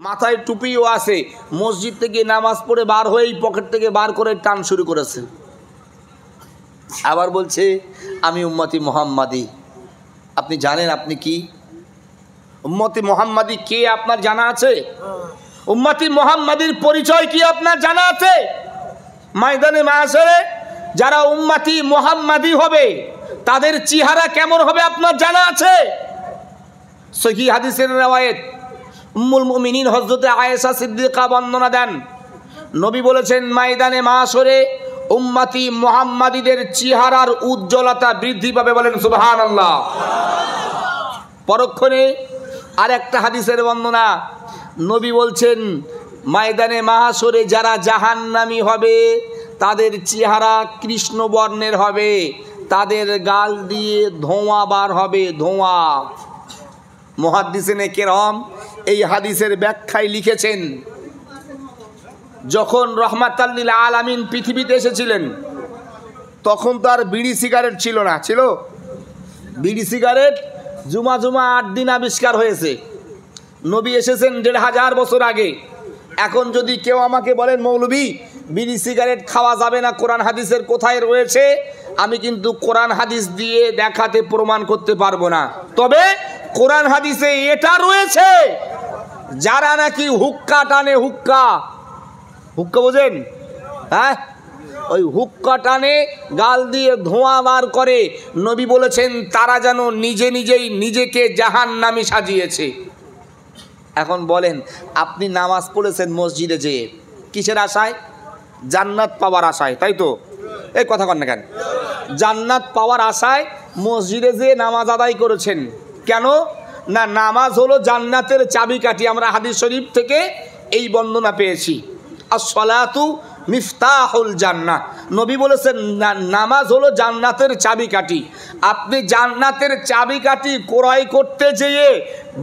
মাথায় টুপিও আছে, মসজিদ থেকে নামাজ পড়ে বার হয়েই পকেট থেকে বার করে টান শুরু করেছে। আবার বলছে আমি উম্মতি মুহাম্মাদি। আপনি জানেন আপনি কি উম্মতি মুহাম্মাদি কে? আপনার জানা আছে? উম্মতি মুহাম্মাদির পরিচয় কি আপনার জানা আছে? ময়দানে মাহশরে যারা উম্মতি মুহাম্মাদি হবে তাদের চেহারা কেমন হবে আপনার জানা আছে? সহিহ হাদিসের riwayat উম্মুল মুমিনিন হযরত আয়েশা সিদ্দিকা বর্ণনা দেন, নবী বলেছেন ময়দানে মাহশরে উম্মতি মুহাম্মাদিদের চেহারার উজ্জ্বলতা বৃদ্ধি পাবে। বলেন সুবহানাল্লাহ। পরক্ষণে আরেকটা হাদিসের বর্ণনা, নবী বলছেন ময়দানে মাহশরে যারা জাহান্নামী হবে তাদের চেহারা কৃষ্ণ বর্ণের হবে, তাদের গাল দিয়ে ধোঁয়া বার হবে, ধোঁয়া। মুহাদ্দিসিনে কেরাম এই হাদিসের ব্যাখ্যায় লিখেছেন, যখন রহমাতাল লিল আলামিন পৃথিবীতে এসেছিলেন তখন তো আর বিড়ি সিগারেট ছিল না। ছিল বিড়ি সিগারেট জুমা 8 দিন আবিষ্কার হয়েছে। নবী এসেছেন 1500 বছর আগে। এখন যদি কেউ আমাকে বলেন মৌলভী বিড়ি সিগারেট খাওয়া যাবে না, কোরআন হাদিসের কোথায় রয়েছে, আমি কিন্তু কোরআন হাদিস দিয়ে দেখাতে প্রমাণ করতে পারবো না। তবে কোরআন হাদিসে এটা রয়েছে, যারা নাকি হুক্কা টানে, হুক্কা বোঝেন? হ্যাঁ, ওই হুক্কা টানে গাল দিয়ে ধোঁয়া বার করে, নবী বলেছেন তারা যেন নিজেই নিজেকে জাহান্নামী সাজিয়েছে। এখন বলেন আপনি নামাজ পড়েছেন মসজিদে যেয়ে কিসের আশায়? জান্নাত পাওয়ার আশায়, তাই তো? এই কথা কন না কেন? জান্নাত পাওয়ার আশায় মসজিদে যেয়ে নামাজ আদায় করেছেন। কেন না? নামাজ হলো জান্নাতের চাবিকাঠি। আমরা হাদিস শরীফ থেকে এই বর্ণনা পেয়েছি, আস-সালাতু মিফতাহুল জান্নাহ। নবী বলেছেন নামাজ হলো জান্নাতের চাবিকাঠি। আপনি জান্নাতের চাবিকাঠি ক্রয় করতে যেয়ে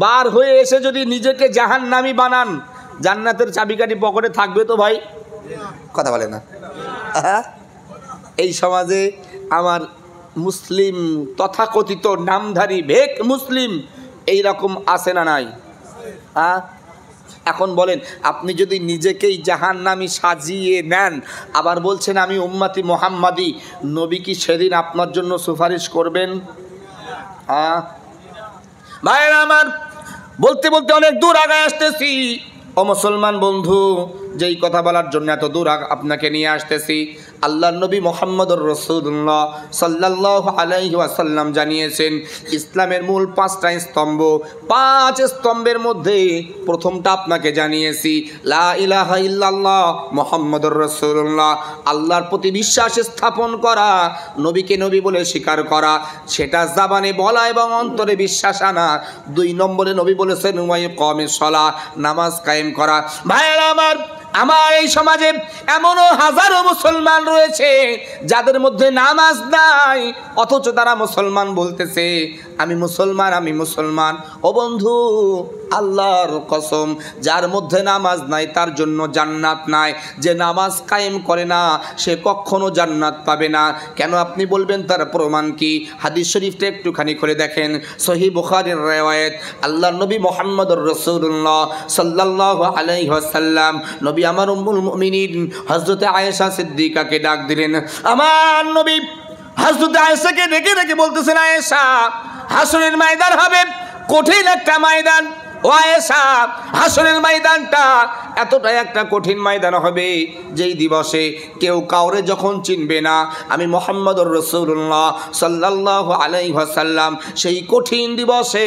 বার হয়ে এসে যদি নিজেকে জাহান্নামী বানান, জান্নাতের চাবিকাঠি পকেটে থাকবে তো ভাই? কথা বলে না। এই সমাজে আমার মুসলিম তথাকথিত নামধারী ভেক মুসলিম এই রকম আছে না নাই? এখন বলেন আপনি যদি নিজেকেই জাহান্নামী সাজিয়ে নেন, আবার বলছেন আমি উম্মতি মুহাম্মাদি, নবী কি সেদিন আপনার জন্য সুপারিশ করবেন? ভাইরা আমার, বলতে বলতে অনেক দূর আগায় আসতেছি। ও মুসলমান বন্ধু, যেই কথা বলার জন্য এত দূর আপনাকে নিয়ে আসতেছি, আল্লাহর নবী মুহাম্মদুর রাসূলুল্লাহ সাল্লাল্লাহু আলাইহি ওয়াসাল্লাম জানিয়েছেন ইসলামের মূল 5টা স্তম্ভ। 5 স্তম্ভের মধ্যে প্রথমটা আপনাকে জানিয়েছি, লা ইলাহা ইল্লাল্লাহ মুহাম্মদুর রাসূলুল্লাহ, আল্লাহর প্রতি বিশ্বাস স্থাপন করা, নবীকে নবী বলে স্বীকার করা, সেটা জবানে বলা এবং অন্তরে বিশ্বাস আনা। 2 নম্বরে নবী বলেছেন ওয়া ইকামিস সালাহ, নামাজ কায়েম করা। ভাইরা আমার এই সমাজে এমনও হাজারো মুসলমান রয়েছে যাদের মধ্যে নামাজ নাই, অথচ তারা মুসলমান বলতেছে আমি মুসলমান। ও বন্ধু, আল্লাহর কসম, যার মধ্যে নামাজ নাই তার জন্য জান্নাত নাই। যে নামাজ কায়েম করে না সে কখনো জান্নাত পাবে না। কেন আপনি বলবেন তার প্রমাণ কি? হাদিস শরীফটা একটুখানি করে দেখেন, সহিহ বুখারীর riwayat, আল্লাহর নবী মুহাম্মদুর রাসূলুল্লাহ সাল্লাল্লাহু আলাইহি ওয়াসাল্লাম, নবী আমার উম্মুল মুমিনিন হযরত আয়েশা সিদ্দিকাকে ডাক দিলেন। আমার নবী হযরত আয়েশাকে ডেকে বলতেছেন, আয়েশা, হাসরের ময়দান হবে কঠিন একটা ময়দান। ও আয়েশা, হাসরের ময়দানটা এতটাই একটা কঠিন ময়দান হবে যেই দিবসে কেউ কাউরে যখন চিনবে না, আমি মুহাম্মদুর রাসূলুল্লাহ সাল্লাল্লাহু আলাইহি ওয়াসাল্লাম সেই কঠিন দিবসে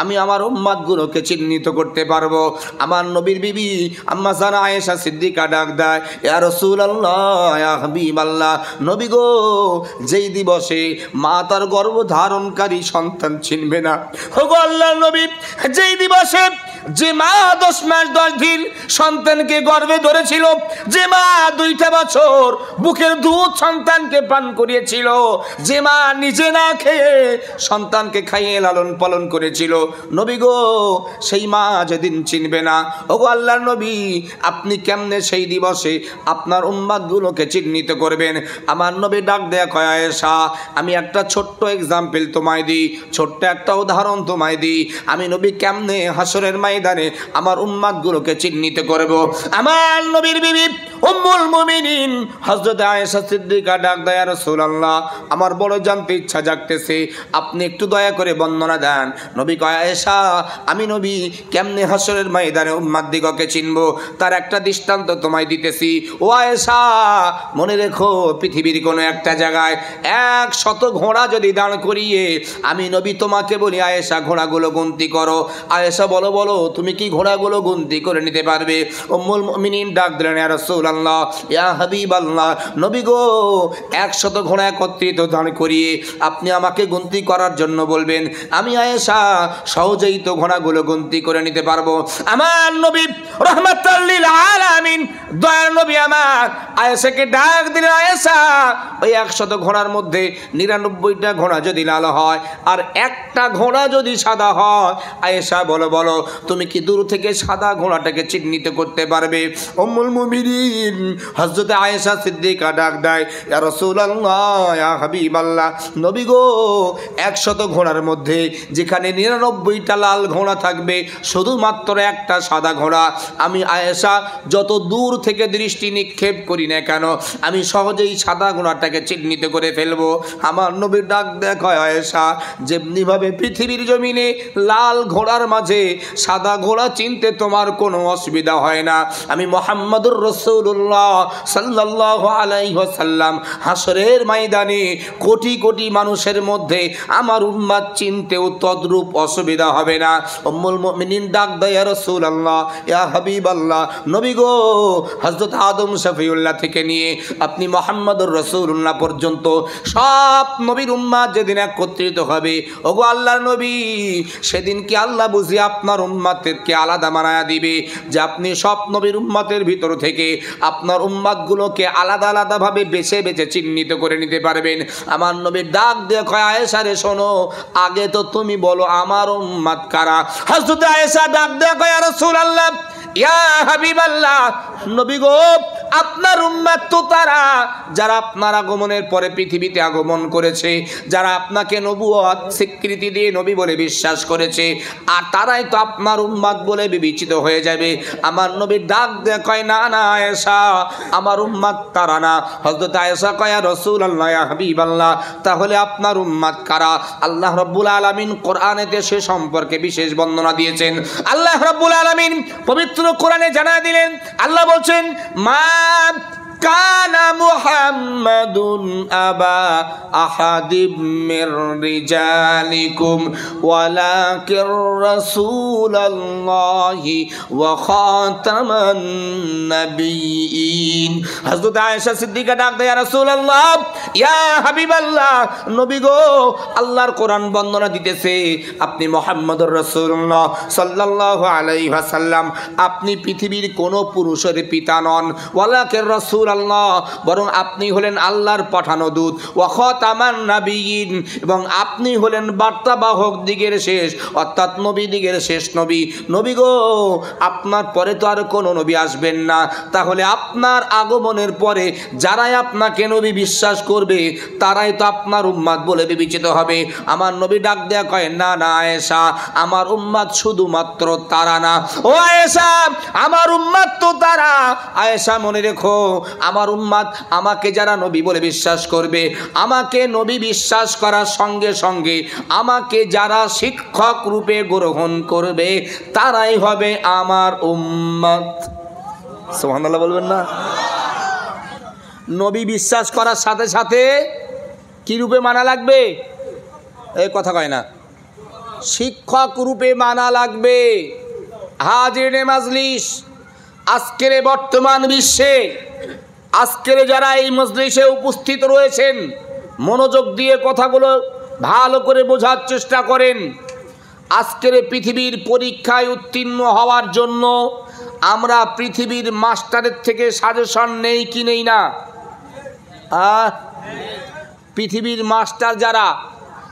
আমি আমার উম্মতগুলোকে চিহ্নিত করতে পারবো। আমার নবীর বিবি আম্মা জান আয়েশা সিদ্দিকা ডাক দেয়, ইয়া রাসূলুল্লাহ, ইয়া হাবিবাল্লাহ, নবী গো, যেই দিবসে মা তার গর্ভধারণকারী সন্তান চিনবে না, ওগো আল্লাহর নবী, যেই দিবসে যে মা 10 মাস 10 দিন সন্তানকে গর্ভে ধরেছিল, যে মা 2টা বছর বুকের দুধ সন্তানকে পান করিয়েছিল, যে মা নিজে না খেয়ে সন্তানকে খাইয়ে লালন পালন করেছিল, নবী গো, সেই মা যেদিন চিনবে না, ওগো আল্লাহর নবী, আপনি কেমনে সেই দিবসে আপনার উম্মতগুলোকে চিহ্নিত করবেন? আমার নবী ডাক দেয়া কয়, আয়েশা, আমি একটা ছোট্ট এক্সাম্পল তোমায় দিই, ছোট্ট একটা উদাহরণ তোমায় দিই। আমি নবী কেমনে হাসরের ময়দানে আমার উম্মতগুলোকে চিহ্নিত করব। আমার নবীর বিবি উম্মুল মুমিনিন হযরত আয়েশা সিদ্দিকা ডাক দেয়, ইয়া রাসূলুল্লাহ, আমার বড় জানতে ইচ্ছা জাগতেছে, আপনি একটু দয়া করে বর্ণনা দেন। নবী কয়, আয়েশা, আমি নবী কেমনে হাসরের ময়দানে উম্মতদিগকে চিনব তার একটা দৃষ্টান্ত তোমায় দিতেছি। ও আয়েশা, মনে রেখো, পৃথিবীর কোনো একটা জায়গায় 100 ঘোড়া যদি দাঁড় করিয়ে আমি নবী তোমাকে বলি, আয়েশা ঘোড়াগুলো গুনতি করো। আয়েশা বলো তুমি কি ঘোড়াগুলো গুনতি করে নিতে পারবে? উম্মুল মুমিনিন ডাক দিলেন, ইয়া রাসূলুল্লাহ, ইয়া হাবিবাল্লাহ, নবী গো, 100 ঘোড়া একত্রিত দাঁড় করিয়ে আপনি আমাকে গুনতি করার জন্য বলবেন, আমি আয়েশা সহজেই তো ঘোড়াগুলো গুনতি করে নিতে পারবো। আমার নবী রাহমাতাল লিল আলামিন, দয়ার নবী আমার আয়েশাকে ডাক দিলেন, আয়েশা, ওই 100 ঘোড়ার মধ্যে 99টা ঘোড়া যদি লাল হয় আর একটা ঘোড়া যদি সাদা হয়, আয়েশা বলো তুমি কি দূর থেকে সাদা ঘোড়াটাকে চিহ্নিত করতে পারবে? উম্মুল মুমিনিন হযরত আয়েশা সিদ্দিকা ডাক দেয়, ইয়া রাসূলুল্লাহ, ইয়া হাবিবাল্লাহ, নবী গো, 100 ঘোড়ার মধ্যে যেখানে 99টা লাল ঘোড়া থাকবে, শুধুমাত্র একটা সাদা ঘোড়া, আমি আয়েশা যত দূর থেকে দৃষ্টি নিক্ষেপ করি না কেন আমি সহজেই সাদা ঘোড়াটাকে চিহ্নিত করে ফেলবো। আমার নবীর ডাক দেখায়, আয়েশা, যেমনিভাবে পৃথিবীর জমিনে লাল ঘোড়ার মাঝে সাদা ঘোড়া চিনতে তোমার কোনো অসুবিধা হয় না, আমি মুহাম্মদুর রাসূলুল্লাহ সাল্লাল্লাহু আলাইহি ওয়াসাল্লাম হাসরের ময়দানে কোটি কোটি মানুষের মধ্যে আমার উম্মত চিনতেও তদ্রূপ অসুবিধা হবে না। উম্মুল মুমিনিন ডাক দেয়, ইয়া রাসূলুল্লাহ, ইয়া হাবিবাল্লাহ, নবী গো, হযরত আদম শফিউল্লাহ থেকে নিয়ে আপনি মুহাম্মদুর রাসূলুল্লাহ পর্যন্ত সব নবীর উম্মত যেদিন একত্রিত হবে, ওগো আল্লাহর নবী, সেদিন কি আল্লাহ বুঝি আপনার উম্মতকে আলাদা বানায়া দিবে, যে আপনি সব নবীর উম্মতের ভিতর থেকে আপনার উম্মতগুলোকে আলাদা আলাদাভাবে বেছে বেছে চিহ্নিত করে নিতে পারবেন। আমার নবীর ডাক দিয়ে কয়, আয়েশা রে শোনো, আগে তো তুমি বলো আমার উম্মত কারা? হযরত আয়েশা ডাক দিয়ে কয়, ইয়া রাসূলুল্লাহ, ইয়া হাবিবাল্লাহ, নবী গো, আপনার উম্মত তো তারা যারা আপনার আগমনের পরে পৃথিবীতে আগমন করেছে, যারা আপনাকে নবুয়ত স্বীকৃতি দিয়ে নবী বলে বিশ্বাস করেছে, আর তারাই তো আপনার উম্মত বলে বিবেচিত হয়ে যাবে। আমার নবীর ডাক দেয়, কয়, না না আয়েশা, আমার উম্মত তারা না। হযরত আয়েশা কয়, ইয়া রাসূলুল্লাহ, ইয়া হাবিবাল্লাহ, তাহলে আপনার উম্মত কারা? আল্লাহ রাব্বুল আলামিন কোরআনেতে সে সম্পর্কে বিশেষ বর্ণনা দিয়েছেন। আল্লাহ রাব্বুল আলামিন পবিত্র কোরআনে জানায় দিলেন, আল্লাহ বলছেন, মা কানা মুহাম্মাদুন আবা আহাদিম মির রিজালিকুম ওয়ালাকির রাসূলুল্লাহি ওয়া খাতামান নাবিয়িন। হযরত আয়েশা সিদ্দিকা ডাক দেয়, ইয়া রাসূলুল্লাহ, ইয়া হাবিবাল্লাহ, নবী গো, আল্লাহর কোরআন বর্ণনা দিতেছে আপনি মুহাম্মদুর রাসূলুল্লাহ সাল্লাল্লাহু আলাইহি ওয়াসাল্লাম, আপনি পৃথিবীর কোন পুরুষের পিতা নন, ওয়ালাকির রাসূল আল্লাহ, বরং আপনি হলেন আল্লাহর পাঠানো দূত, ওয়া খাতামান নাবিয়িন, এবং আপনি হলেন বার্তাবাহক দিগের শেষ, অর্থাৎ নবী দিগের শেষ নবী। নবী গো, আপনার পরে তো আর কোনো নবী আসবেন না, তাহলে আপনার আগমনের পরে যারাই আপনাকে নবী বিশ্বাস করবে তারাই তো আপনার উম্মত বলে বিবেচিত হবে। আমার নবী ডাক দেয়া কয়, না না আয়েশা, আমার উম্মত শুধুমাত্র তারা না। ও আয়েশা, আমার উম্মত তো তারা। আয়েশা মনে রেখো, আমার উম্মত আমাকে যারা নবী বলে বিশ্বাস করবে, আমাকে নবী বিশ্বাস করার সঙ্গে সঙ্গে আমাকে যারা শিক্ষক রূপে গ্রহণ করবে তারাই হবে আমার উম্মত। সুবহানাল্লাহ বলবেন না? নবী বিশ্বাস করার সাথে সাথে কি রূপে মানা লাগবে? এই কথা কয় না, শিক্ষক রূপে মানা লাগবে। হাজিরিনে মাজলিস, আজকের বর্তমান বিশ্বে, আজকের যারা এই মজলিসে উপস্থিত রয়েছেন, মনোযোগ দিয়ে কথাগুলো ভালো করে বোঝার চেষ্টা করেন। আজকের পৃথিবীর পরীক্ষায় উত্তীর্ণ হওয়ার জন্য আমরা পৃথিবীর মাস্টারের থেকে সাজেশন নেই কি নেই না? পৃথিবীর মাস্টার যারা,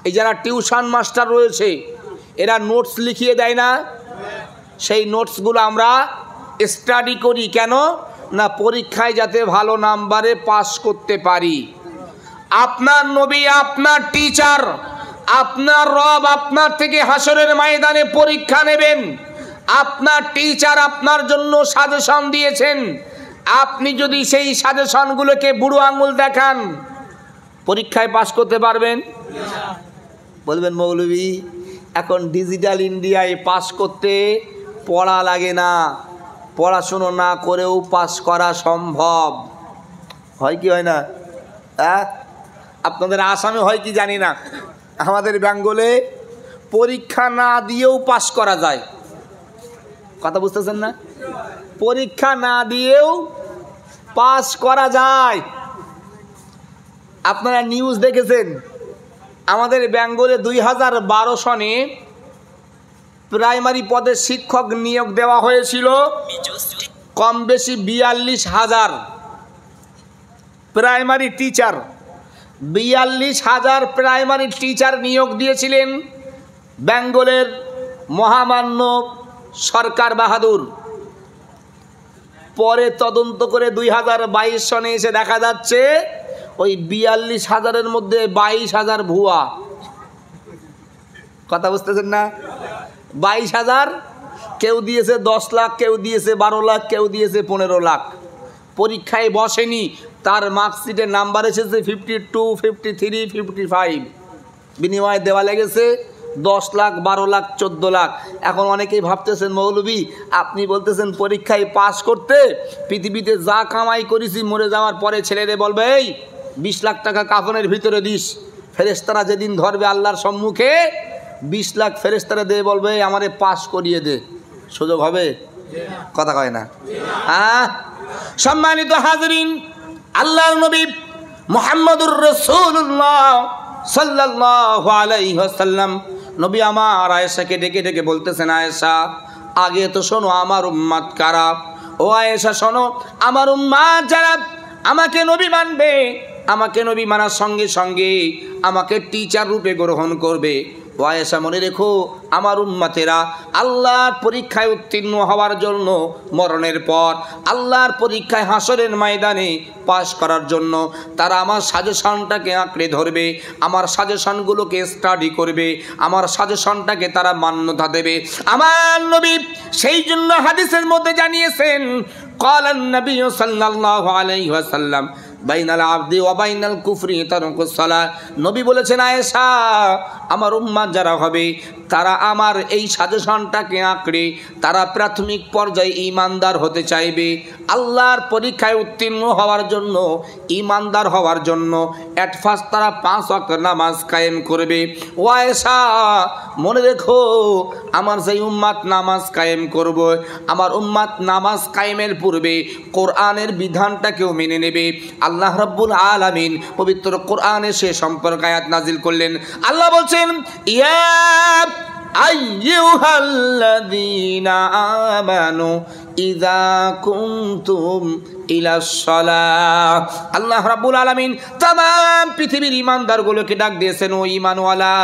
এই যারা টিউশন মাস্টার রয়েছে, এরা নোটস লিখিয়ে দেয় না? সেই নোটসগুলো আমরা স্টাডি করি কেন? না পরীক্ষায় যাতে ভালো নাম্বারে পাস করতে পারি। আপনার নবী, আপনার টিচার, আপনার রব আপনার থেকে হাসরের ময়দানে পরীক্ষা নেবেন। আপনার টিচার আপনার জন্য সাজেশন দিয়েছেন, আপনি যদি সেই সাজেশনগুলোকে বুড়ো আঙুল দেখান, পরীক্ষায় পাশ করতে পারবেন? বলবেন মৌলভী এখন ডিজিটাল ইন্ডিয়ায় পাশ করতে পড়া লাগে না, পড়াশুনো না করেও পাশ করা সম্ভব। হয় কি হয় না? হ্যাঁ, আপনাদের আসামে হয় কি জানি না, আমাদের বেঙ্গলে পরীক্ষা না দিয়েও পাশ করা যায়। কথা বুঝতেছেন না? পরীক্ষা না দিয়েও পাশ করা যায়। আপনারা নিউজ দেখেছেন, আমাদের বেঙ্গলে 2012 সনে প্রাইমারি পদে শিক্ষক নিয়োগ দেওয়া হয়েছিল কম বেশি 42,000 প্রাইমারি টিচার। 42,000 প্রাইমারি টিচার নিয়োগ দিয়েছিলেন বেঙ্গলের মহামান্য সরকার বাহাদুর। পরে তদন্ত করে 2022 সনে এসে দেখা যাচ্ছে ওই 42,000-এর মধ্যে 22,000 ভুয়া। কথা বুঝতেছেন না? 22,000, কেউ দিয়েছে 10 লাখ, কেউ দিয়েছে 12 লাখ, কেউ দিয়েছে 15 লাখ। পরীক্ষায় বসেনি, তার মার্কশিটের নাম্বার এসেছে 52, 53, 55, বিনিময়ে দেওয়া লেগেছে 10 লাখ, 12 লাখ, 14 লাখ। এখন অনেকেই ভাবতেছেন মৌলভী আপনি বলতেছেন পরীক্ষায় পাস করতে পৃথিবীতে যা কামাই করেছি মরে যাওয়ার পরে ছেলেরে বলবে এই 20 লাখ টাকা কাফনের ভিতরে দিস, ফেরেশতারা যেদিন ধরবে আল্লাহর সম্মুখে 20 লাখ ফেরেশতারা দিয়ে বলবে আমারে পাস করিয়ে দে, সুযোগ হবে? কথা কয় না? হ্যাঁ। সম্মানিত হাজরিন, আল্লাহর নবী মুহাম্মদুর রাসূলুল্লাহ সাল্লাল্লাহু আলাইহি ওয়াসাল্লাম নবী আমার আয়েশাকে ডেকে ডেকে বলতেছেন, আয়েশা আগে তো শোনো আমার উম্মত কারা। ও আয়েশা শোনো, আমার উম্মত যারা আমাকে নবী মানবে, আমাকে নবী মানার সঙ্গে সঙ্গে আমাকে টিচার রূপে গ্রহণ করবে। ও আয়েশা মনে রেখো, আমার উম্মতেরা আল্লাহর পরীক্ষায় উত্তীর্ণ হওয়ার জন্য মরণের পর আল্লাহর পরীক্ষায় হাসরের ময়দানে পাশ করার জন্য তারা আমার সাজেশনটাকে আঁকড়ে ধরবে, আমার সাজেশনগুলোকে স্টাডি করবে, আমার সাজেশনটাকে তারা মান্যতা দেবে। আমার নবী সেই জন্য হাদিসের মধ্যে জানিয়েছেন, ক্বালান নবী সাল্লাল্লাহু আলাইহি ওয়াসাল্লাম বাইনাল আবদি ওয়া বাইনাল কুফরি তারকুস সালাহ। নবী বলেছেন, আয়েশা আমার উম্মত যারা হবে তারা আমার এই সাজেশনটাকে আঁকড়ে তারা প্রাথমিক পর্যায়ে ঈমানদার হতে চাইবে। আল্লাহর পরীক্ষায় উত্তীর্ণ হওয়ার জন্য, ঈমানদার হওয়ার জন্য এট ফার্স্ট তারা 5 ওয়াক্ত নামাজ কায়েম করবে। ও আয়েশা মনে রেখো, আমার যেই উম্মত নামাজ কায়েম করব, আমার উম্মত নামাজ কায়েমের পূর্বে কোরআনের বিধানটাকেও মেনে নেবে। আল্লাহ রাব্বুল আলামিন পবিত্র কোরআনে সে সম্পর্কে আয়াত নাজিল করলেন। আল্লাহ বলছেন, ইয়া আইয়ুহাল্লাযীনা আমানু ইযা কুনতুম ইলাস সালাহ। আল্লাহ রাব্বুল আলামিন तमाम পৃথিবীর ঈমানদারগুলোকে ডাক দিয়েছেন, ও ঈমানওয়ালা,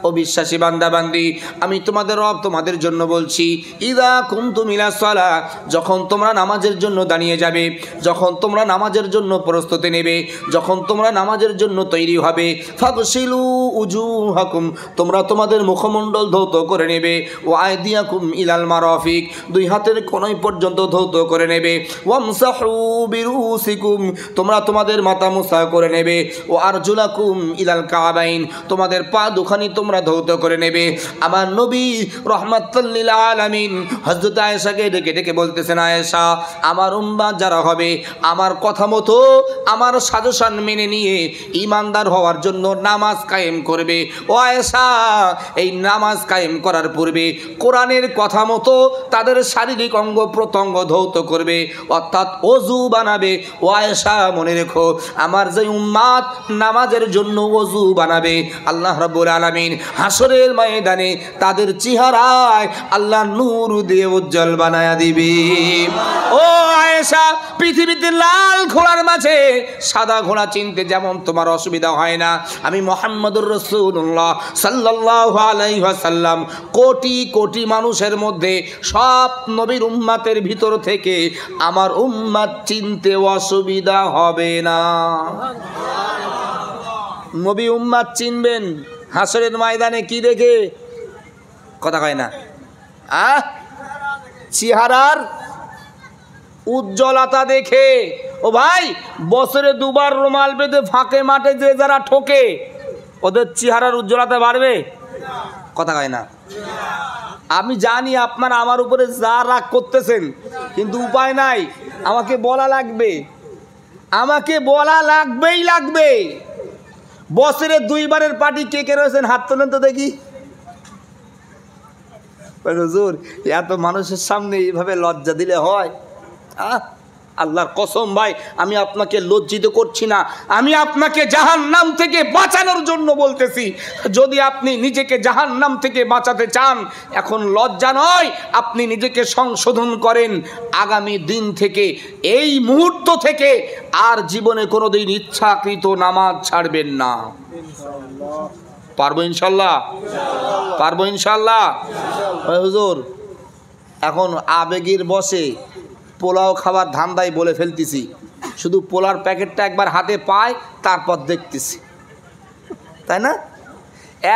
ও বিশ্বাসী বান্দা বান্দি, আমি তোমাদের রব তোমাদের জন্য বলছি, ইযা কুনতুম ইলাস সালাহ, যখন তোমরা নামাজের জন্য দাঁড়িয়ে যাবে, যখন তোমরা নামাজের জন্য প্রস্তুতি নেবে, যখন তোমরা নামাজের জন্য তৈরি হবে, ফাগসিলু উজুহাকুম, তোমরা তোমাদের মুখমণ্ডল ধৌত করে নেবে, ও আয়দিয়াকুম ইলাল মারাফিক, দুই হাতের কোণায় পর্যন্ত ধৌত করে নেবে, ওয়ামসাহু বিরুসিকুম, তোমরা তোমাদের মাথা মুসা করে নেবে, ও আরজুলাকুম ইলাল কাবাইন, তোমাদের পা দুখানি তোমরা ধৌত করে নেবে। আমার নবী রাহমাতুল লিল আলামিন হযরত আয়েশাকে ডেকে ডেকে বলতেছেন, আয়েশা আমার উম্মত যারা হবে আমার কথা মতো আমার সাজেশন মেনে নিয়ে ঈমানদার হওয়ার জন্য নামাজ কায়েম করবে। ও আয়েশা এই নামাজ কায়েম করার পূর্বে কোরআনের কথা মতো তাদের শারীরিক অঙ্গ প্রত্যঙ্গ ধৌত করবে, অর্থাৎ ওযু বানাবে। ও আয়েশা মনে রেখো, আমার যে উম্মত নামাজের জন্য ওযু বানাবে, আল্লাহ রাব্বুল আলামিন হাসরের ময়দানে তাদের চেহারায় আল্লাহ নূর দিয়ে উজ্জ্বল বানায়া দিবে। ও আয়েশা, পৃথিবীতে লাল ঘোড়ার মাঝে সাদা ঘোড়া চিনতে যেমন তোমার অসুবিধা হয় না, আমি মুহাম্মদুর রাসূলুল্লাহ সাল্লাল্লাহু আলাইহি ওয়াসাল্লাম কোটি কোটি মানুষের মধ্যে সব নবীর উম্মতের ভিতর থেকে আমার উম্মত চিনতে অসুবিধা হবে না। নবী উম্মত চিনবেন হাসরের ময়দানে কি দেখে? কথা কয় না? চেহারার উজ্জ্বলতা দেখে। ও ভাই, বছরে দুবার রুমাল বেঁধে ফাঁকে মাঠে যে যারা ঠোকে, ওদের চেহারার উজ্জ্বলতা বাড়বে? কথা কয় না। আমি জানি আপনারা আমার উপরে যা রাগ করতেছেন, কিন্তু উপায় নাই, আমাকে বলা লাগবে, আমাকে বলা লাগবেই লাগবে। বছরে দুইবারের পার্টি কে কে রয়েছেন হাত তোলেন তো দেখি। হুজুর, এত মানুষের সামনে এইভাবে লজ্জা দিলে হয়? আল্লাহর কসম ভাই, আমি আপনাকে লজ্জিত করছি না, আমি আপনাকে জাহান্নাম থেকে বাঁচানোর জন্য বলতেছি। যদি আপনি নিজেকে জাহান্নাম থেকে বাঁচাতে চান, এখন লজ্জা নয়, আপনি নিজেকে সংশোধন করেন। আগামী দিন থেকে, এই মুহূর্ত থেকে আর জীবনে কোনোদিন ইচ্ছাকৃত নামাজ ছাড়বেন না। পারবো ইনশাল্লাহ? পারবো ইনশাল্লাহ? হুজুর, এখন আবেগের বসে পোলাও খাবার ধান্দায় বলে ফেলতেছি, শুধু পোলার প্যাকেটটা একবার হাতে পাই, তারপর দেখতেছি, তাই না?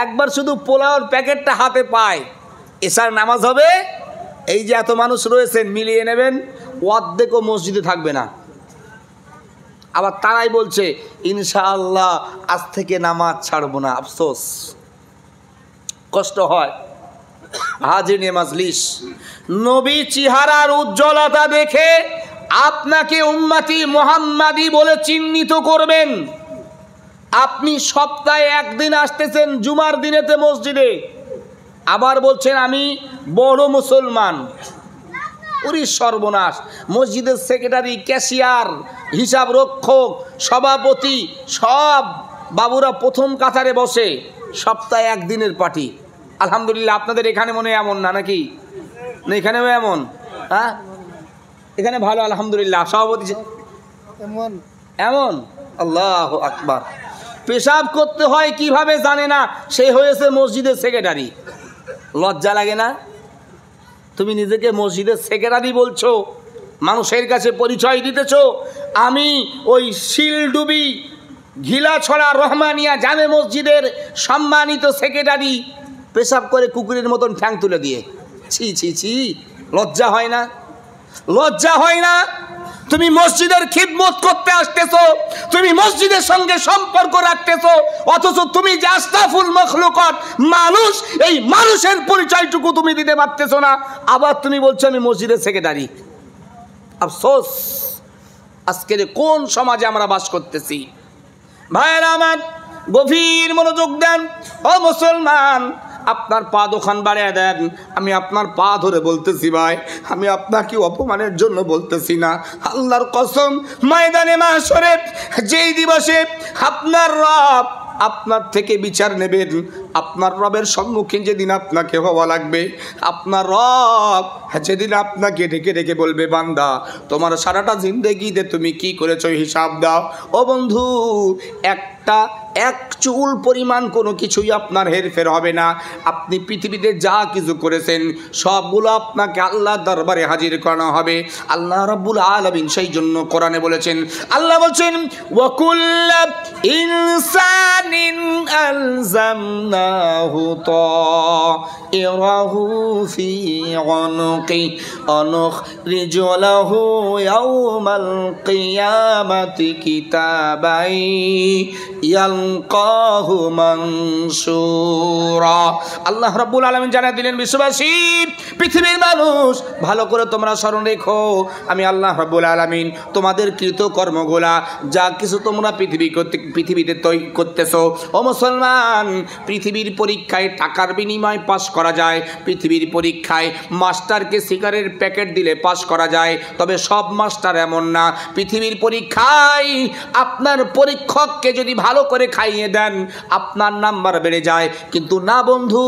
একবার শুধু পোলাওর প্যাকেটটা হাতে পায়, এশার নামাজ হবে। এই যে এত মানুষ রয়েছেন, মিলিয়ে নেবেন, অর্ধেকও মসজিদে থাকবে না। আবার তারাই বলছে ইনশাআল্লাহ আজ থেকে নামাজ ছাড়বো না। আফসোস, কষ্ট হয়। হাজির মাজলিস, নবী চেহারার উজ্জ্বলতা দেখে আপনাকে উম্মতি মুহাম্মাদি বলে চিহ্নিত করবেন। আপনি সপ্তাহে একদিন আসতেছেন জুমার দিনেতে মসজিদে, আবার বলছেন আমি বড় মুসলমান। ওরে সর্বনাশ! মসজিদের সেক্রেটারি, ক্যাশিয়ার, হিসাব রক্ষক, সভাপতি সব বাবুরা প্রথম কাতারে বসে, সপ্তাহে একদিনের পার্টি। আলহামদুলিল্লাহ, আপনাদের এখানে মনে এমন না নাকি? না এখানেও এমন? হ্যাঁ, এখানে ভালো আলহামদুলিল্লাহ। সভাপতি এমন এমন, আল্লাহু আকবার। পেশাব করতে হয় কিভাবে জানে না, সে হয়েছে মসজিদের সেক্রেটারি। লজ্জা লাগে না? তুমি নিজেকে মসজিদের সেক্রেটারি বলছো, মানুষের কাছে পরিচয় দিতেছো আমি ওই শিলডুবি ঘিলাছড়া রহমানিয়া জামে মসজিদের সম্মানিত সেক্রেটারি। পেশাব করে কুকুরের মতন ঠ্যাং তুলে দিয়ে, ছি ছি ছি, লজ্জা হয় না? লজ্জা হয় না? তুমি মসজিদের খিদমত করতে আসতেছো, তুমি মসজিদের সঙ্গে সম্পর্ক রাখতেছো, অথচ তুমি যে আশরাফুল মাখলুকাত মানুষ, এই মানুষের পরিচয়টুকু তুমি দিতে পারতেছো না। আবার তুমি বলছো আমি মসজিদের সেক্রেটারি। আফসোস, আজকের কোন সমাজে আমরা বাস করতেছি। ভাইয়েরা আমার, গভীর মনোযোগ দেন। ও মুসলমান, আপনার পা দোকান বাড়িয়ে দেন। আমি আপনার পা ধরে বলতেছি ভাই, আমি আপনাকে অপমানের জন্য বলতেছি না। আল্লাহর কসম, ময়দানে মাহশরে যেই দিবসে আপনার রব আপনার থেকে বিচার নেবেন, আপনার রবের সম্মুখীন যেদিন আপনাকে হওয়া লাগবে, আপনার রব যেদিন আপনাকে ডেকে ডেকে বলবে বান্দা তোমার সারাটা জিন্দেগিতে তুমি কি করেছো হিসাব দাও। ও বন্ধু, এক চুল পরিমাণ কোনো কিছুই আপনার হেরফের হবে না। আপনি পৃথিবীতে যা কিছু করেছেন সবগুলো আপনাকে আল্লাহর দরবারে হাজির করানো হবে। আল্লাহ রাব্বুল আলামিন সেই জন্য কোরআনে বলেছেন, আল্লাহ বলছেন ওয়াকুল্লু ইনসানিন আলজামনাহু তাইরাহু ফি উনুকি অনুখরিজু লাহু ইয়াওমাল কিয়ামাতি কিতাবাই ইয়ালকাহু মানসুরা। আল্লাহ রাব্বুল আলামিন জানাই দিলেন, বিশ্ববাসী, পৃথিবীর মানুষ, ভালো করে তোমরা স্মরণ রেখো, আমি আল্লাহ রাব্বুল আলামিন তোমাদের কৃতকর্মগুলা যা কিছু তোমরা পৃথিবীতে তৈরি করতেছো। ও মুসলমান, পৃথিবীর পরীক্ষায় টাকার বিনিময়ে পাস করা যায়, পৃথিবীর পরীক্ষায় মাস্টারকে সিগারের প্যাকেট দিলে পাস করা যায়, তবে সব মাস্টার এমন না। পৃথিবীর পরীক্ষায় আপনার পরীক্ষককে যদি ভালো করে খাইয়ে দেন আপনার নাম্বার বেড়ে যায়, কিন্তু না বন্ধু,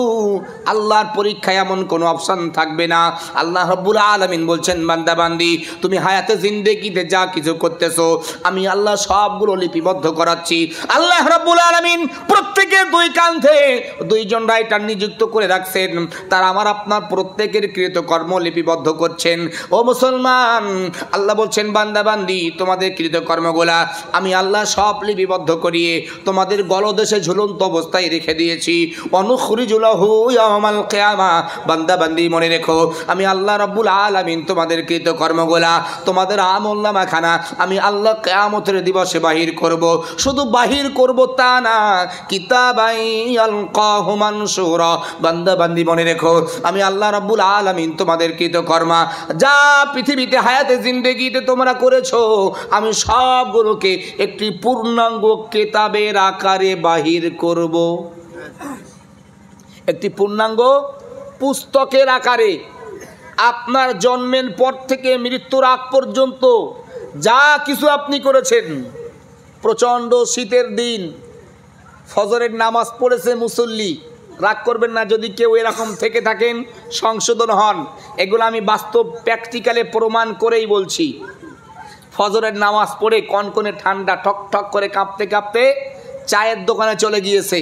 আল্লাহর পরীক্ষায় এমন কোনো অপশন থাকবে না। আল্লাহ রাব্বুল আলামিন বলছেন, বান্দা বান্দি, তুমি হায়াতে জিন্দেগিতে যা কিছু করতেছো আমি আল্লাহ সবগুলো লিপিবদ্ধ করাচ্ছি। আল্লাহ রাব্বুল আলামিন প্রত্যেকের দুই কাঁধে দুইজন রাইটার নিযুক্ত করে রাখছেন, তারা আমার আপনার প্রত্যেকের কৃতকর্ম লিপিবদ্ধ করছেন। ও মুসলমান, আল্লাহ বলছেন, বান্দা বান্দি, তোমাদের কৃতকর্মগুলা আমি আল্লাহ সব লিপিবদ্ধ করিয়ে তোমাদের গলদেশে ঝুলন্ত অবস্থায় রেখে দিয়েছি। অনুখরিজু লাহু ইয়াওমাল কিয়ামা, বান্দা বান্দি মনে রেখো, আমি আল্লাহ রাব্বুল আলামিন তোমাদের কৃতকর্মগুলা, তোমাদের আমলনামা খানা আমি আল্লাহ কিয়ামতের দিবসে বাহির করব। শুধু বাহির করব তা না, কিতাবাই আলকাহু মানসুরা, বান্দা বান্দি মনে রেখো, আমি আল্লাহ রাব্বুল আলামিন তোমাদের কৃতকর্মা যা পৃথিবীতে হায়াতে জিন্দেগিতে তোমরা করেছো, আমি সবগুলোকে একটি পূর্ণাঙ্গ কিতাবের আকারে বাহির করব। একটি পূর্ণাঙ্গ পুস্তকের আকারে আপনার জন্মের পর থেকে মৃত্যুর আগ পর্যন্ত যা কিছু আপনি করেছেন, প্রচণ্ড শীতের দিন ফজরের নামাজ পড়েছে মুসল্লি, রাগ করবেন না যদি কেউ এরকম থেকে থাকেন, সংশোধন হন। এগুলো আমি বাস্তব প্র্যাকটিক্যালে প্রমাণ করেই বলছি। ফজরের নামাজ পড়ে কনকনে ঠান্ডা, ঠক ঠক করে কাঁপতে কাঁপতে চায়ের দোকানে চলে গিয়েছে।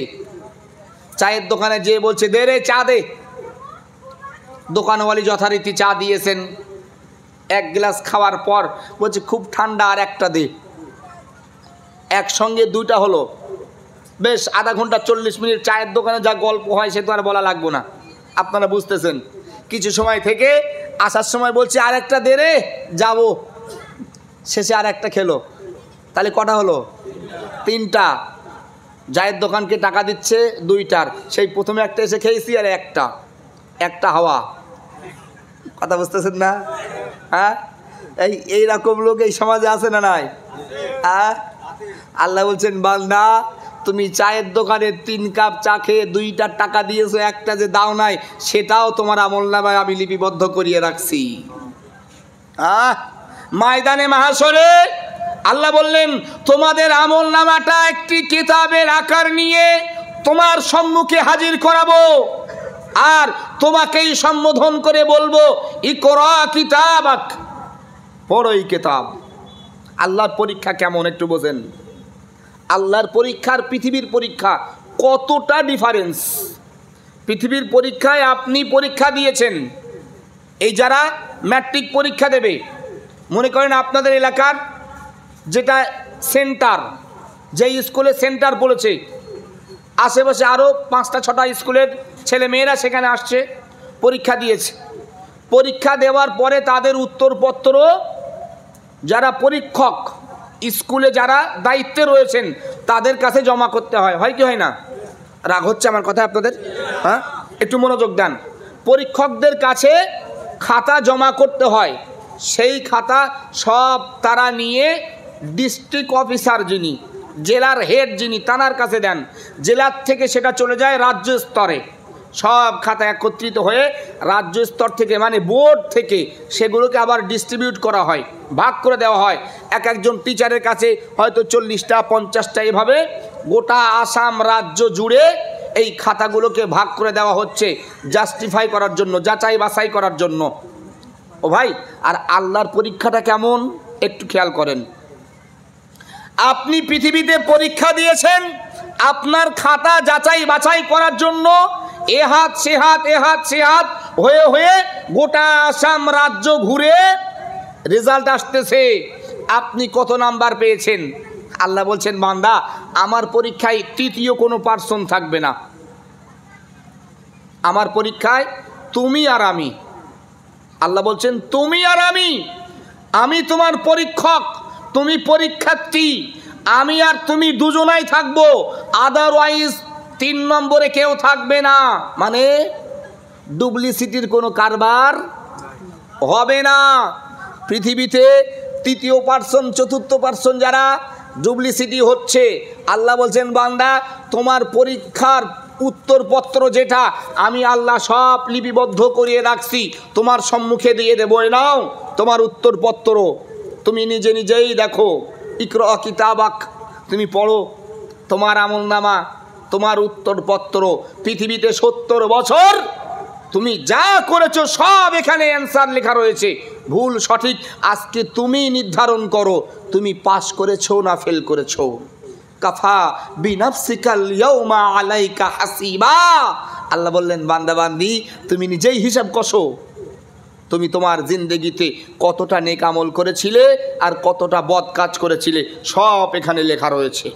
চায়ের দোকানে যেয়ে বলছে, দে রে চা দে। দোকানওয়ালি যথারীতি চা দিয়েছেন। এক গ্লাস খাওয়ার পর বলছে, খুব ঠান্ডা, আর একটা দে। একসঙ্গে দুইটা হলো। বেশ আধা ঘন্টা 40 মিনিট চায়ের দোকানে যা গল্প হয় সে তো আর বলা লাগবো না, আপনারা বুঝতেছেন। কিছু সময় থেকে আসার সময় বলছে, আর একটা দে রে, যাবো। শেষে আর একটা খেলো। তাহলে কটা হলো? 3টা। চায়ের দোকানকে টাকা দিচ্ছে 2টার, সেই প্রথমে একটা এসে খেয়েছি, আর একটা হাওয়া। কথা বুঝতেছেন না? হ্যাঁ, এইরকম লোক এই সমাজে আছে না নাই? হ্যাঁ, আল্লাহ বলছেন, বান্দা তুমি চায়ের দোকানে 3 কাপ চা খেয়ে 2টার টাকা দিয়েছো, একটা যে দাও নাই সেটাও তোমার আমলনামায় আমি লিপিবদ্ধ করিয়ে রাখছি। ময়দানে মাহশরে আল্লাহ বললেন, তোমাদের আমলনামাটা একটি কিতাবের আকার নিয়ে তোমার সম্মুখে হাজির করাবো, আর তোমাকেই সম্বোধন করে বলবো, ইকরা কিতাবাক, পড়ো এই কিতাব। আল্লাহর পরীক্ষা কেমন একটু বোঝেন। আল্লাহর পরীক্ষার পৃথিবীর পরীক্ষা কতটা ডিফারেন্স। পৃথিবীর পরীক্ষায় আপনি পরীক্ষা দিয়েছেন, এই যারা ম্যাট্রিক পরীক্ষা দেবে, মনে করেন আপনাদের এলাকার যেটা সেন্টার, যেই স্কুলে সেন্টার পড়েছে, আশেপাশে আরও 5টা-6টা স্কুলের ছেলে মেয়েরা সেখানে আসছে, পরীক্ষা দিয়েছে। পরীক্ষা দেওয়ার পরে তাদের উত্তরপত্র যারা পরীক্ষক, স্কুলে যারা দায়িত্বে রয়েছেন তাদের কাছে জমা করতে হয়। হয় কি হয় না? রাগ হচ্ছে আমার কথা আপনাদের? হ্যাঁ, একটু মনোযোগ দেন। পরীক্ষকদের কাছে খাতা জমা করতে হয়। সেই খাতা সব তারা নিয়ে ডিস্ট্রিক্ট অফিসার, যিনি জেলার হেড, যিনি তানার কাছে দেন। জেলার থেকে সেটা চলে যায় রাজ্য স্তরে। সব খাতা একত্রিত হয়ে রাজ্য স্তর থেকে, মানে বোর্ড থেকে, সেগুলোকে আবার ডিস্ট্রিবিউট করা হয়, ভাগ করে দেওয়া হয়। এক একজন টিচারের কাছে হয়তো 40টা 50টা, এভাবে গোটা আসাম রাজ্য জুড়ে এই খাতাগুলোকে ভাগ করে দেওয়া হচ্ছে, জাস্টিফাই করার জন্য, যাচাই বাছাই করার জন্য। ও ভাই, আর আল্লাহর পরীক্ষাটা কেমন একটু খেয়াল করেন। আপনি পৃথিবীতে পরীক্ষা দিয়েছেন, আপনার খাতা যাচাই বাছাই করার জন্য এ হাত সে হাত, এ হাত সে হাত হয়ে হয়ে গোটা আসাম রাজ্য ঘুরে রেজাল্ট আসতেছে, আপনি কত নাম্বার পেয়েছেন। আল্লাহ বলছেন, বান্দা আমার পরীক্ষায় তৃতীয় কোনো পার্সন থাকবে না। আমার পরীক্ষায় তুমি আর আমি। আল্লাহ বলছেন, তুমি আর আমি তোমার পরীক্ষক, তুমি পরীক্ষার্থী, আমি আর তুমি দুজনাই থাকবো, আদারওয়াইজ 3 নম্বরে কেউ থাকবে না। মানে ডুপ্লিসিটির কোনো কারবার হবে না। পৃথিবীতে তৃতীয় পার্সন, চতুর্থ পার্সন যারা ডুপ্লিসিটি হচ্ছে, আল্লাহ বলছেন, বান্দা তোমার পরীক্ষার উত্তরপত্র যেটা আমি আল্লাহ সব লিপিবদ্ধ করিয়ে রাখছি, তোমার সম্মুখে দিয়ে দেবো। নাও তোমার উত্তরপত্র, তুমি নিজে নিজেই দেখো। ইকরা কিতাবাক, তুমি পড়ো তোমার আমলনামা, তোমার উত্তরপত্র। পৃথিবীতে 70 বছর তুমি যা করেছো সব এখানে অ্যান্সার লেখা রয়েছে, ভুল সঠিক আজকে তুমি নির্ধারণ করো, তুমি পাস করেছো না ফেল করেছো। কাফা বিনাফসিকাল ইয়াউমা আলাইকা হাসিবা। আল্লাহ বললেন, বান্দা বান্দি তুমি নিজেই হিসাব কষো, তুমি তোমার জিন্দেগিতে কতটা নেক আমল করেছিলে আর কতটা বদ কাজ করেছিলে, সব এখানে লেখা রয়েছে।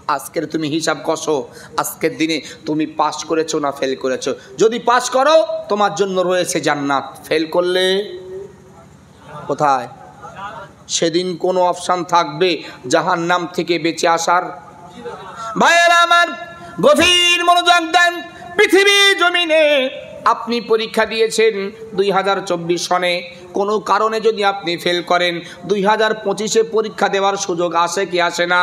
আজকের তুমি হিসাব কষো, আজকের দিনে তুমি পাস করেছো না ফেল করেছো। যদি পাস করো তোমার জন্য রয়েছে জান্নাত, ফেল করলে কোথায়? সেদিন কোনো অপশান থাকবে জাহান্নাম থেকে বেঁচে আসার? ভাইয়েরা আমার, গভীর মনোযোগ দেন। পৃথিবী জমিনে আপনি পরীক্ষা দিয়েছেন 2024 সনে, কোনো কারণে যদি আপনি ফেল করেন 2025-এ পরীক্ষা দেওয়ার সুযোগ আসে কি আসে না?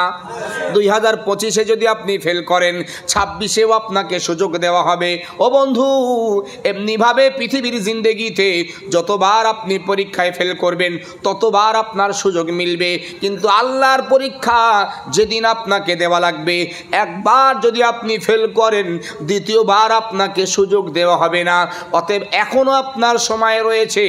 2025-এ যদি আপনি ফেল করেন 26-এও আপনাকে সুযোগ দেওয়া হবে। ও বন্ধু, এমনিভাবে পৃথিবীর জিন্দেগিতে যতবার আপনি পরীক্ষায় ফেল করবেন ততবার আপনার সুযোগ মিলবে, কিন্তু আল্লাহর পরীক্ষা যেদিন আপনাকে দেওয়া লাগবে, একবার যদি আপনি ফেল করেন দ্বিতীয়বার আপনাকে সুযোগ দেওয়া হবে না। অতএব এখনও আপনার সময় রয়েছে,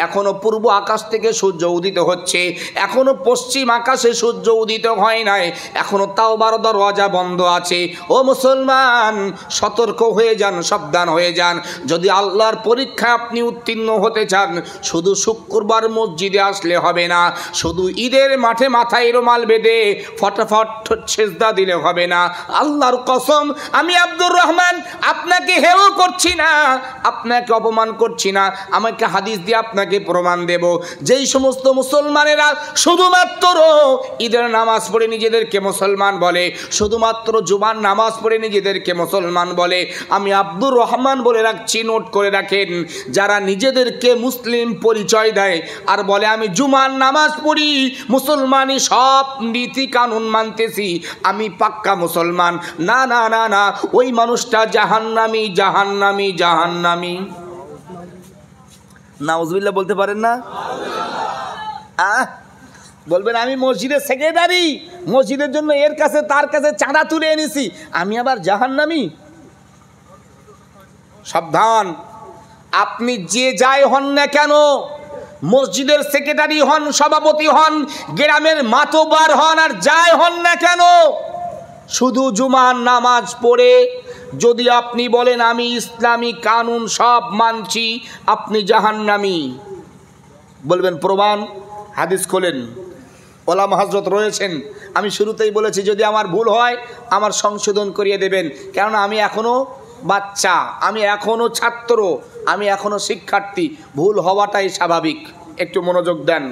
এখনও পূর্ব আকাশ থেকে সূর্য উদিত হচ্ছে, এখনও পশ্চিম আকাশে সূর্য উদিত হয় নাই, এখনও তাওবার দরওয়াজা বন্ধ আছে। ও মুসলমান, সতর্ক হয়ে যান, সাবধান হয়ে যান। যদি আল্লাহর পরীক্ষায় আপনি উত্তীর্ণ হতে চান, শুধু শুক্রবার মসজিদে আসলে হবে না, শুধু ঈদের মাঠে মাথায় রুমাল বেঁধে ফটাফট সেজদা দিলে হবে না। আল্লাহর কসম, আমি আব্দুর রহমান আপনাকে হেয় করছি না, আপনাকে অপমান করছি না, আমাকে হাদিস দিয়ে আপনাকে প্রমাণ দেব। যেই সমস্ত মুসলমানেরা শুধুমাত্র ঈদের নামাজ পড়ে নিজেদেরকে মুসলমান বলে, শুধুমাত্র জুমার নামাজ পড়ে নিজেদেরকে মুসলমান বলে, আমি আব্দুর রহমান বলে রাখছি, নোট করে রাখেন, যারা নিজেদেরকে মুসলিম পরিচয় দেয় আর বলে আমি জুমার নামাজ পড়ি, মুসলমানই সব নীতি কানুন মানতেছি, আমি পাক্কা মুসলমান, না না না না, ওই মানুষটা জাহান্নামী জাহান্নামী জাহান্নামী। নাউজুবিল্লাহ বলতে পারেন না? বলবেন আমি মসজিদের সেক্রেটারি, মসজিদের জন্য এর কাছে তার কাছে চাঁদা তুলে এনেছি, আমি আবার জাহান্নামী? সাবধান, আপনি যে যাই হন না কেন, মসজিদের সেক্রেটারি হন, সভাপতি হন, গ্রামের মাতবার হন, আর যাই হন না কেন, শুধু জুমার নামাজ পড়ে যদি আপনি বলেন আমি ইসলামী কানুন সব মানছি, আপনি জাহান্নামী। বলবেন প্রমাণ? হাদিস খোলেন, ওলামা হযরত রয়েছেন। আমি শুরুতেই বলেছি যদি আমার ভুল হয় আমার সংশোধন করিয়ে দেবেন, কেননা আমি এখনও বাচ্চা, আমি এখনও ছাত্র, আমি এখনও শিক্ষার্থী, ভুল হওয়াটাই স্বাভাবিক। একটু মনোযোগ দেন।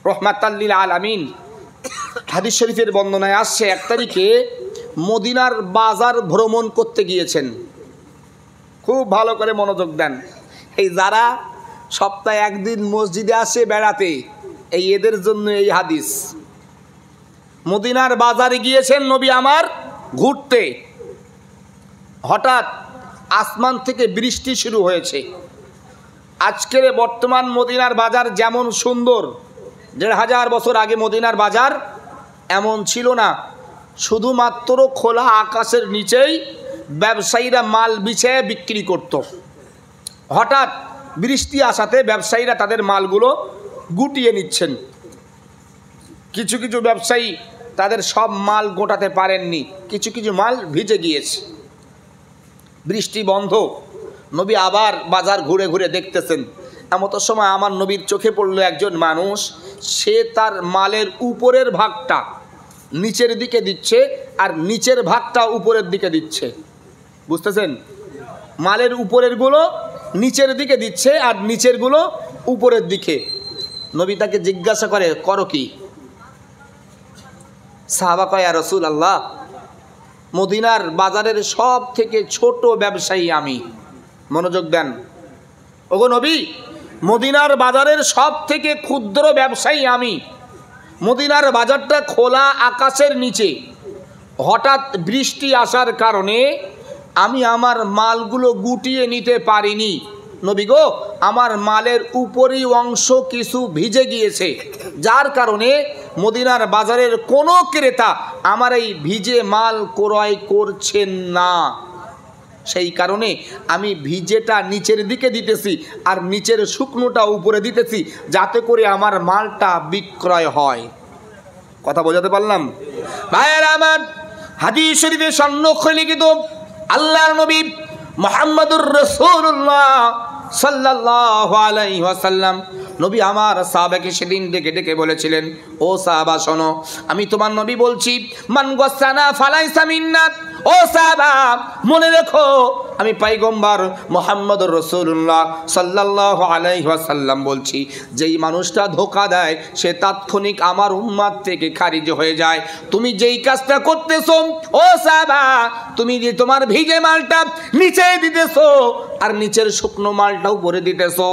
রহমাতাল লিল আলামিন হাদিস শরীফের বর্ণনায় আসছে, 1 তারিখে মদিনার বাজার ভ্রমণ করতে গিয়েছেন। খুব ভালো করে মনোযোগ দেন। এই যারা সপ্তাহে একদিন মসজিদে আসে বেড়াতে, এই এদের জন্য এই হাদিস। মদিনার বাজারে গিয়েছেন নবী আমার ঘুরতে, হঠাৎ আসমান থেকে বৃষ্টি শুরু হয়েছে। আজকের বর্তমান মদিনার বাজার যেমন সুন্দর, 1500 বছর আগে মদিনার বাজার এমন ছিল না। শুধুমাত্র খোলা আকাশের নিচেই ব্যবসায়ীরা মাল বিছিয়ে বিক্রি করত। হঠাৎ বৃষ্টি আসাতে ব্যবসায়ীরা তাদের মালগুলো গুটিয়ে নিচ্ছেন। কিছু কিছু ব্যবসায়ী তাদের সব মাল গোটাতে পারেননি, কিছু কিছু মাল ভিজে গিয়েছে। বৃষ্টি বন্ধ, নবী আবার বাজার ঘুরে ঘুরে দেখতেছেন। এমত সময় আমার নবীর চোখে পড়লো একজন মানুষ, সে তার মালের উপরের ভাগটা নিচের দিকে দিচ্ছে আর নিচের ভাগটা উপরের দিকে দিচ্ছে। বুঝতেছেন? মালের উপরেরগুলো নিচের দিকে দিচ্ছে আর নিচেরগুলো উপরের দিকে। নবী তাকে জিজ্ঞাসা করে, করো কি? সাহাবা কয়, ইয়া রাসূলুল্লাহ, মদিনার বাজারের সব থেকে ছোট ব্যবসায়ী আমি। মনোযোগ দেন। ওগো নবী, মদিনার বাজারের সব থেকে ক্ষুদ্র ব্যবসায়ী আমি। মদিনার বাজারটা খোলা আকাশের নিচে, হঠাৎ বৃষ্টি আসার কারণে আমি আমার মালগুলো গুটিয়ে নিতে পারিনি। নবী গো, আমার মালের উপরি অংশ কিছু ভিজে গিয়েছে, যার কারণে মদিনার বাজারের কোনো ক্রেতা আমার এই ভিজে মাল ক্রয় করছেন না। সেই কারণে আমি ভিজেটা নিচের দিকে দিতেছি আর নিচের শুকনোটা উপরে দিতেছি, যাতে করে আমার মালটা বিক্রয় হয়। কথা বোঝাতে পারলাম? ভাইয়েরা আমার, হাদিস শরীফে সন্ন্যাসে লিখিত আল্লাহর নবী মুহাম্মদুর রাসূলুল্লাহ সাল্লাল্লাহু আলাইহি ওয়াসাল্লাম নবী আমার সাহাবাকে সেদিন ডেকে ডেকে বলেছিলেন, ও সাহাবা শোনো, আমি তোমার নবী বলছি, মান গাসানা ফালাইসা মিন্না। ও সাহাবা মনে রেখো, আমি পয়গম্বর মুহাম্মদুর রাসূলুল্লাহ সাল্লাল্লাহু আলাইহি ওয়াসাল্লাম বলছি, যেই মানুষটা ধোঁকা দেয় সে তাৎক্ষণিক আমার উম্মত থেকে খারিজ হয়ে যায়। তুমি যেই কাজটা করতেছো ও সাহাবা, তুমি যে তোমার ভিজে মালটা নিচে দিতেছো আর নিচের শুকনো মালটা উপরে দিতেছো,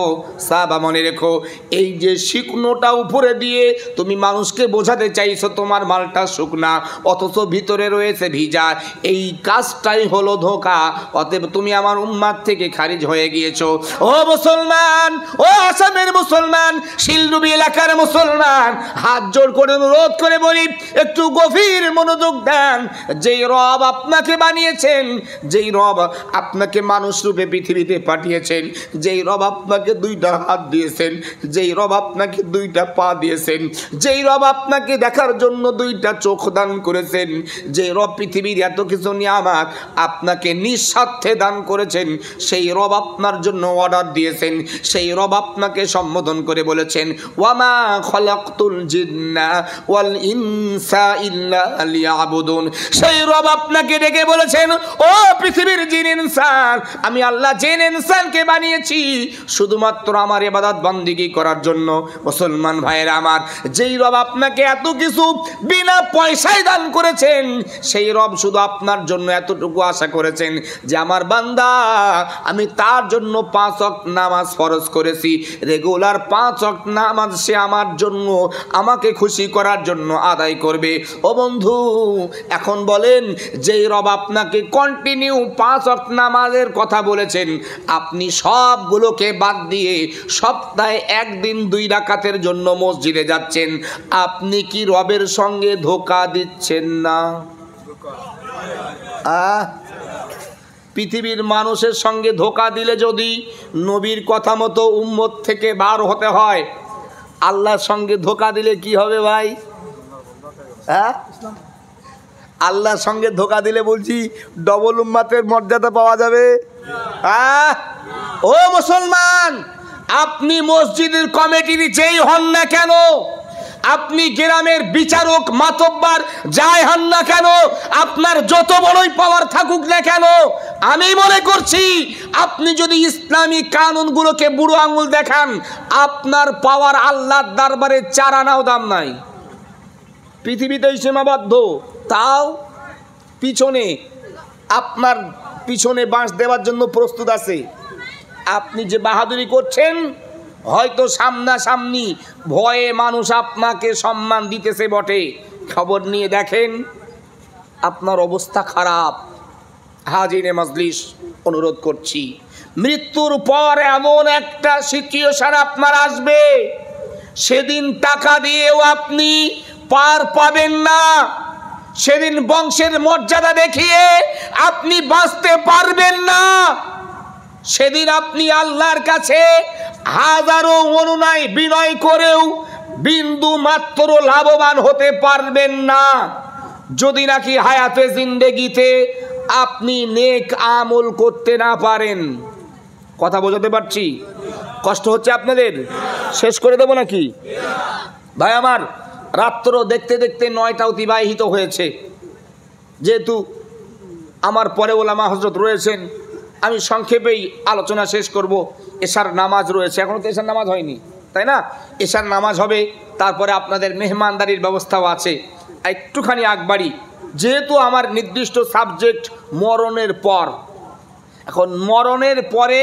সাহাবা মনে রেখো, এই যে শুকনোটা উপরে দিয়ে তুমি মানুষকে বোঝাতে চাইছো তোমার মালটা শুকনা, অথচ ভিতরে রয়েছে ভিজা, এই কাজটাই হলো ধোঁকা। অতএব তুমি আমার উম্মাত থেকে খারিজ হয়ে গিয়েছো। ও মুসলমান, ও আসামের মুসলমান, শিলডুবি এলাকার মুসলমান, হাত জোড় করে অনুরোধ করে বলি, একটু গভীর মনোযোগ দেন। যেই রব আপনাকে বানিয়েছেন, যেই রব আপনাকে মানুষ রূপে পৃথিবীতে পাঠিয়েছেন, যেই রব আপনাকে দুইটা হাত দিয়েছেন, যেই রব আপনাকে দুইটা পা দিয়েছেন, যেই রব আপনাকে দেখার জন্য দুইটা চোখ দান করেছেন, যে রব পৃথিবীর এত কিছু নিয়ামত আপনাকে নিঃস্বার্থে দান করেছেন, সেই রব আপনার জন্য অর্ডার দিয়েছেন, সেই রব আপনাকে সম্বোধন করে বলেছেন, ওয়ামা খলাকতুল জিন্না ওয়াল ইনসা ইল্লা লিয়াবুদুন। সেই রব আপনাকে ডেকে বলেছেন, ও পৃথিবীর জিন ইনসান, আমি আল্লাহ জিন ইনসানকে বানিয়েছি শুধুমাত্র আমার ইবাদত বন্দেগী করার জন্য। মুসলমান ভাইয়েরা আমার, যেই রব আপনাকে এত কিছু বিনা পয়সায় দান করেছেন, সেই রব শুধু আপনার জন্য এতটুকু আশা করেছেন যে আমার বান্দা, আমি তার জন্য 5 ওয়াক্ত নামাজ ফরজ করেছি, রেগুলার 5 ওয়াক্ত নামাজ সে আমার জন্য, আমাকে খুশি করার জন্য আদায় করবে। ও বন্ধু, এখন বলেন, যেই রব আপনাকে কন্টিনিউ 5 ওয়াক্ত নামাজের কথা বলেছেন, আপনি সবগুলোকে বাদ দিয়ে সপ্তাহে একদিন 2 রাকাতের জন্য মসজিদে যাচ্ছেন, আপনি কি রবের সঙ্গে ধোঁকা দিচ্ছেন না? পৃথিবীর মানুষের সঙ্গে ধোঁকা দিলে যদি নবীর কথা মতো উম্মত থেকে বার হতে হয়, আল্লাহর সঙ্গে ধোঁকা দিলে কি হবে ভাই? আল্লাহর সঙ্গে ধোঁকা দিলে বলছি ডবল উম্মতের মর্যাদা পাওয়া যাবে। ও মুসলমান, আপনি মসজিদের কমিটির যেই হন না কেন, আপনি গ্রামের বিচারক মাতব্বার যাই হন না কেন, আপনার যত বড়ই পাওয়ার থাকুক না কেন, আমি মনে করছি আপনি যদি ইসলামী কানুনগুলোকে বুড়ো আঙুল দেখান, আপনার পাওয়ার আল্লাহর দরবারে 4 আনাও দাম নাই। পৃথিবীতেই সীমাবদ্ধ, তাও পিছনে আপনার পিছনে বাঁশ দেওয়ার জন্য প্রস্তুত আছে। আপনি যে বাহাদুরি করছেন, হয়তো সামনাসামনি ভয়ে মানুষ আপনাকে সম্মান দিতেছে বটে, খবর নিয়ে দেখেন আপনার অবস্থা খারাপ। হাজিরে মজলিস, অনুরোধ করছি, মৃত্যুর পর এমন একটা সিচুয়েশন আপনার আসবে, সেদিন টাকা দিয়েও আপনি পার পাবেন না, সেদিন বংশের মর্যাদা দেখিয়ে আপনি বাঁচতে পারবেন না, সেদিন আপনি আল্লাহর কাছে হাজারো অনুনয় বিনয় করেও বিন্দু মাত্র লাভবান হতে পারবেন না, যদি নাকি হায়াতে জিন্দেগিতে আপনি নেক আমল করতে না পারেন। কথা বোঝাতে পারছি? কষ্ট হচ্ছে আপনাদের? শেষ করে দেবো নাকি ভাই আমার? রাত্র দেখতে দেখতে 9টা অতিবাহিত হয়েছে। যেহেতু আমার পরে ওলামা হযরত রয়েছেন, আমি সংক্ষেপেই আলোচনা শেষ করব। এশার নামাজ রয়েছে, এখনও তো এশার নামাজ হয়নি, তাই না? এশার নামাজ হবে, তারপরে আপনাদের মেহমানদারির ব্যবস্থাও আছে। একটুখানি আগবাড়ি, যেহেতু আমার নির্দিষ্ট সাবজেক্ট মরণের পর, এখন মরণের পরে